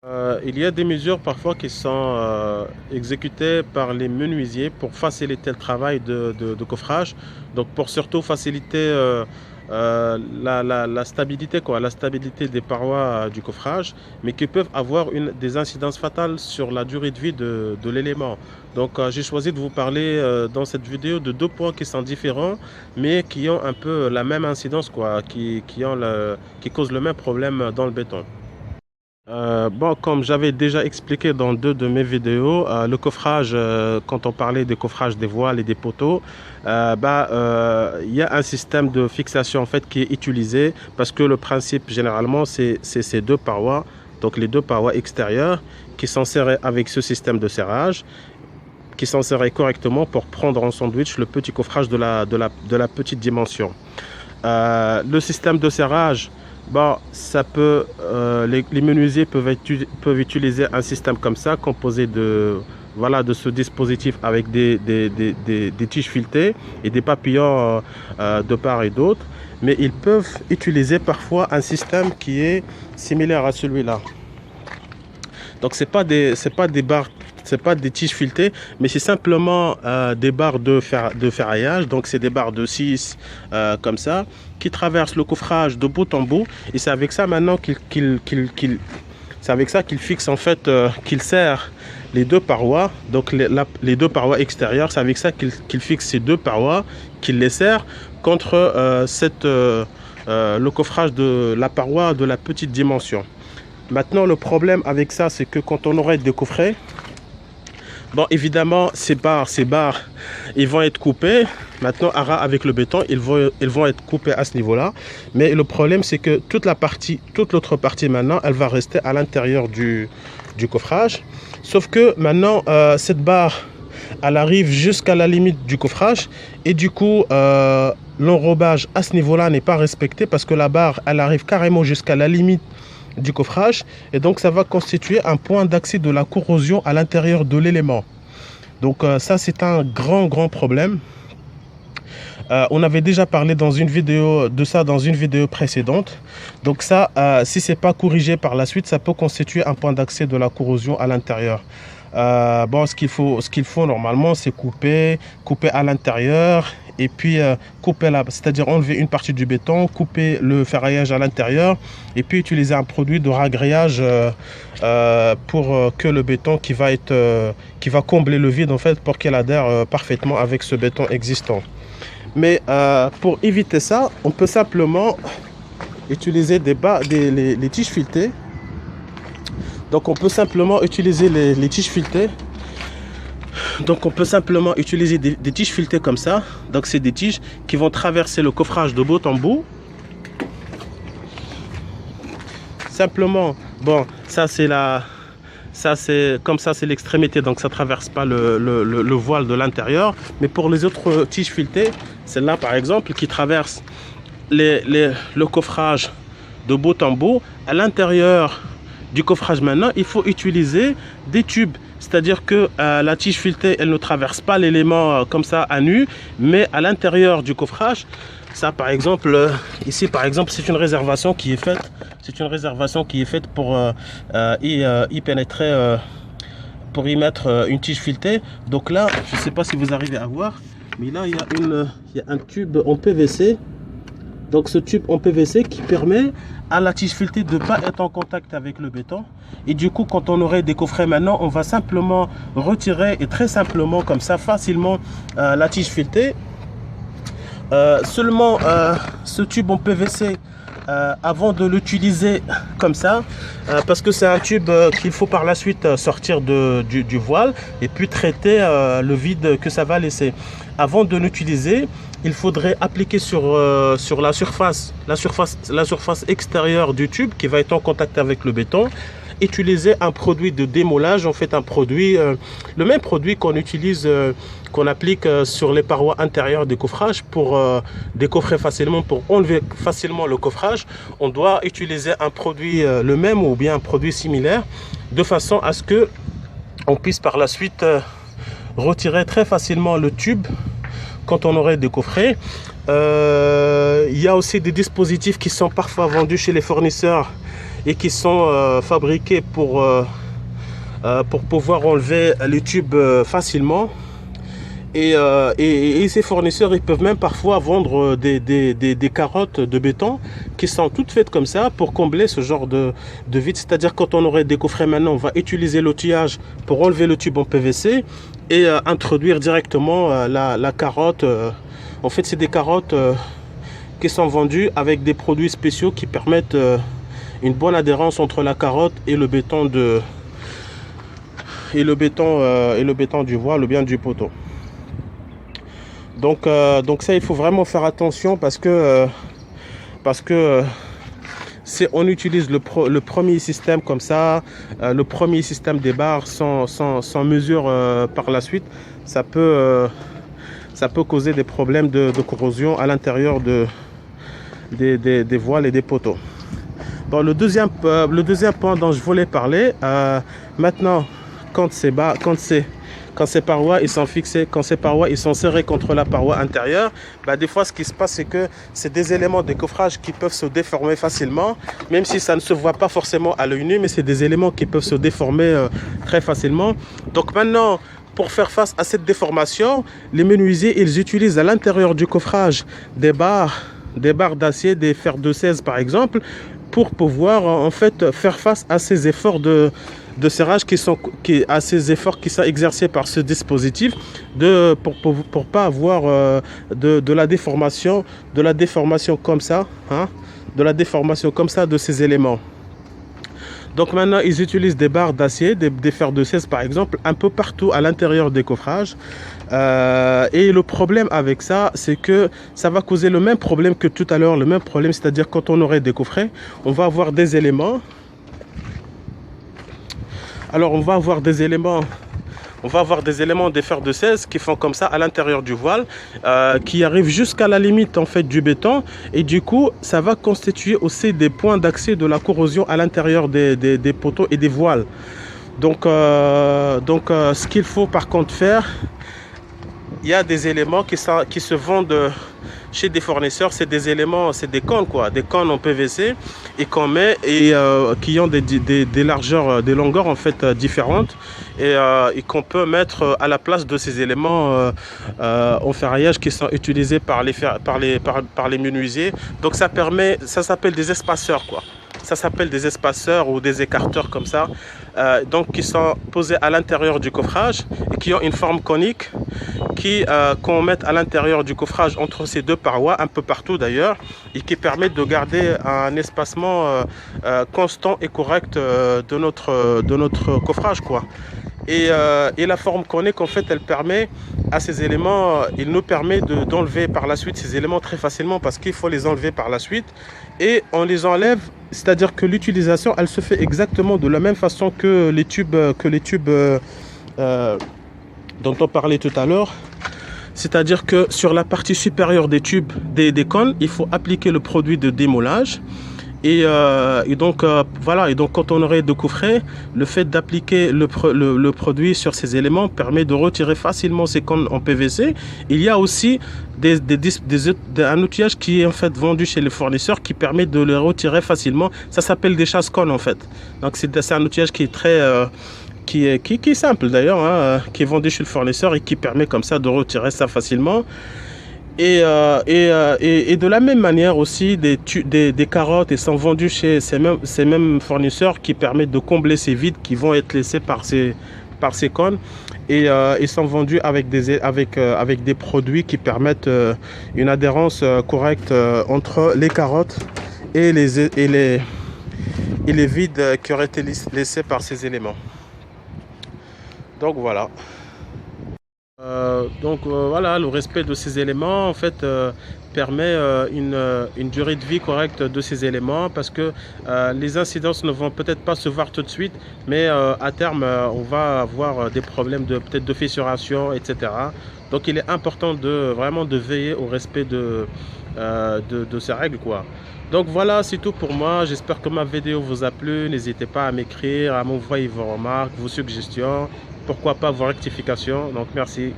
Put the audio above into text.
Il y a des mesures parfois qui sont exécutées par les menuisiers pour faciliter le travail de coffrage, donc pour surtout faciliter la stabilité, la stabilité des parois du coffrage, mais qui peuvent avoir des incidences fatales sur la durée de vie de l'élément. Donc j'ai choisi de vous parler dans cette vidéo de deux points qui sont différents, mais qui ont un peu la même incidence, qui causent le même problème dans le béton. Bon, comme j'avais déjà expliqué dans deux de mes vidéos, le coffrage, quand on parlait des coffrages des voiles et des poteaux, il y a un système de fixation en fait qui est utilisé parce que le principe généralement c'est ces deux parois, donc les deux parois extérieures qui sont serrées avec ce système de serrage, qui sont serrées correctement pour prendre en sandwich le petit coffrage de la petite dimension. Le système de serrage, bon, les menuisiers peuvent utiliser un système comme ça, composé de ce dispositif avec des tiges filetées et des papillons de part et d'autre. Mais ils peuvent utiliser parfois un système qui est similaire à celui-là. Donc c'est pas des barres, c'est pas des tiges filetées, mais c'est simplement des barres de ferraillage. Donc c'est des barres de 6 comme ça, qui traversent le coffrage de bout en bout. Et c'est avec ça maintenant c'est avec ça qu'il fixe en fait, qu'il serre les deux parois, donc les deux parois extérieures. C'est avec ça qu'il fixe ces deux parois, qu'il les serre contre le coffrage de la paroi de la petite dimension. Maintenant, le problème avec ça, c'est que quand on aurait des coffrets, bon, évidemment, ces barres, ils vont être coupés. Maintenant, avec le béton, ils vont être coupés à ce niveau-là. Mais le problème, c'est que toute l'autre partie maintenant, elle va rester à l'intérieur du coffrage. Sauf que maintenant, cette barre, elle arrive jusqu'à la limite du coffrage. Et du coup, l'enrobage à ce niveau-là n'est pas respecté parce que la barre, elle arrive carrément jusqu'à la limite du coffrage, et donc ça va constituer un point d'accès de la corrosion à l'intérieur de l'élément. Donc ça, c'est un grand problème. On avait déjà parlé dans une vidéo de ça dans une vidéo précédente. Donc ça, si c'est pas corrigé par la suite, ça peut constituer un point d'accès de la corrosion à l'intérieur. Bon, ce qu'il faut normalement, c'est couper à l'intérieur, et puis c'est-à-dire enlever une partie du béton, couper le ferraillage à l'intérieur, et puis utiliser un produit de ragrillage pour que le béton qui va combler le vide en fait, pour qu'il adhère parfaitement avec ce béton existant. Mais pour éviter ça, on peut simplement utiliser les tiges filetées. Donc on peut simplement utiliser les tiges filetées. Donc on peut simplement utiliser des tiges filetées comme ça. Donc c'est des tiges qui vont traverser le coffrage de bout en bout. Simplement, bon, ça c'est comme ça, c'est l'extrémité, donc ça traverse pas le voile de l'intérieur. Mais pour les autres tiges filetées, celle-là par exemple, qui traverse le coffrage de bout en bout, à l'intérieur du coffrage maintenant, il faut utiliser des tubes. C'est-à-dire que la tige filetée, elle ne traverse pas l'élément comme ça à nu, mais à l'intérieur du coffrage, ça par exemple, ici par exemple, c'est une réservation qui est faite. C'est une réservation qui est faite pour y pénétrer, pour y mettre une tige filetée. Donc là, je ne sais pas si vous arrivez à voir, mais là il y a un tube en PVC. Donc ce tube en PVC qui permet à la tige filetée de ne pas être en contact avec le béton. Et du coup, quand on aurait des coffrets maintenant, on va simplement retirer, et très simplement comme ça, facilement, la tige filetée. Seulement ce tube en PVC, avant de l'utiliser comme ça, parce que c'est un tube qu'il faut par la suite sortir du voile et puis traiter le vide que ça va laisser. Avant de l'utiliser, il faudrait appliquer sur la surface extérieure du tube qui va être en contact avec le béton, utiliser un produit de démoulage, en fait un produit, le même produit qu'on utilise, qu'on applique sur les parois intérieures des coffrages pour décoffrer facilement, pour enlever facilement le coffrage. On doit utiliser un produit le même ou bien un produit similaire, de façon à ce que on puisse par la suite retirer très facilement le tube quand on aurait des coffrets. Il y a aussi des dispositifs qui sont parfois vendus chez les fournisseurs et qui sont fabriqués pour pouvoir enlever les tubes facilement. Et ces fournisseurs, ils peuvent même parfois vendre des carottes de béton qui sont toutes faites comme ça pour combler ce genre de vide. C'est-à-dire quand on aurait des coffrets maintenant, on va utiliser l'outillage pour enlever le tube en PVC et introduire directement la carotte. En fait, c'est des carottes qui sont vendues avec des produits spéciaux qui permettent une bonne adhérence entre la carotte et le béton du voile ou bien du poteau. Donc ça, il faut vraiment faire attention parce que si on utilise le premier système comme ça, le premier système des barres sans mesure par la suite, ça peut causer des problèmes de corrosion à l'intérieur des voiles et des poteaux. Bon, le deuxième point dont je voulais parler, maintenant, quand ces parois ils sont fixés, quand ces parois ils sont serrés contre la paroi intérieure, des fois ce qui se passe c'est que c'est des éléments de coffrage qui peuvent se déformer facilement, même si ça ne se voit pas forcément à l'œil nu, mais c'est des éléments qui peuvent se déformer très facilement. Donc maintenant, pour faire face à cette déformation, les menuisiers ils utilisent à l'intérieur du coffrage des barres d'acier, des fers de 16 par exemple, pour pouvoir en fait faire face à ces efforts de serrage à ces efforts qui sont exercés par ce dispositif pour pas avoir de la déformation comme ça, de ces éléments. Donc maintenant, ils utilisent des barres d'acier, des fers de 16 par exemple, un peu partout à l'intérieur des coffrages. Et le problème avec ça, c'est que ça va causer le même problème que tout à l'heure, c'est-à-dire quand on aurait des coffrets, on va avoir des éléments. Alors on va avoir des éléments des fers de 16 qui font comme ça à l'intérieur du voile, qui arrivent jusqu'à la limite en fait du béton, et du coup ça va constituer aussi des points d'accès de la corrosion à l'intérieur des poteaux et des voiles. Donc ce qu'il faut par contre faire, il y a des éléments qui se vendent chez des fournisseurs, c'est des éléments, c'est des cônes des cônes en PVC et qu'on met et qui ont des largeurs, des longueurs en fait différentes et qu'on peut mettre à la place de ces éléments en ferraillage qui sont utilisés par les menuisiers. Donc ça s'appelle des espaceurs Ça s'appelle des espaceurs ou des écarteurs comme ça, donc qui sont posés à l'intérieur du coffrage et qui ont une forme conique qu'on met à l'intérieur du coffrage entre ces deux parois, un peu partout d'ailleurs, et qui permettent de garder un espacement constant et correct de notre coffrage Et la forme conique, en fait, elle permet à ces éléments, il nous permet d'enlever par la suite ces éléments très facilement parce qu'il faut les enlever par la suite. Et on les enlève, c'est-à-dire que l'utilisation, elle se fait exactement de la même façon que les tubes dont on parlait tout à l'heure. C'est-à-dire que sur la partie supérieure des tubes, des cônes, il faut appliquer le produit de démoulage. Et donc voilà, et donc quand on aurait de coffrets, le fait d'appliquer le produit sur ces éléments permet de retirer facilement ces cônes en PVC. Il y a aussi un outillage qui est en fait vendu chez les fournisseurs qui permet de le retirer facilement. Ça s'appelle des chasse-cônes en fait. Donc c'est un outillage qui est très qui est simple d'ailleurs, qui est vendu chez le fournisseur et qui permet comme ça de retirer ça facilement. Et de la même manière aussi, des carottes sont vendues chez ces mêmes fournisseurs qui permettent de combler ces vides qui vont être laissés par ces cônes. Et ils sont vendus avec des produits qui permettent une adhérence correcte entre les carottes et les vides qui auraient été laissés par ces éléments. Donc voilà. Voilà, le respect de ces éléments en fait permet une durée de vie correcte de ces éléments parce que les incidences ne vont peut-être pas se voir tout de suite, mais à terme on va avoir des problèmes peut-être de fissuration, etc. Donc il est important vraiment de veiller au respect de ces règles Donc voilà, c'est tout pour moi. J'espère que ma vidéo vous a plu. N'hésitez pas à m'écrire, à m'envoyer vos remarques, vos suggestions, pourquoi pas vos rectifications. Donc merci.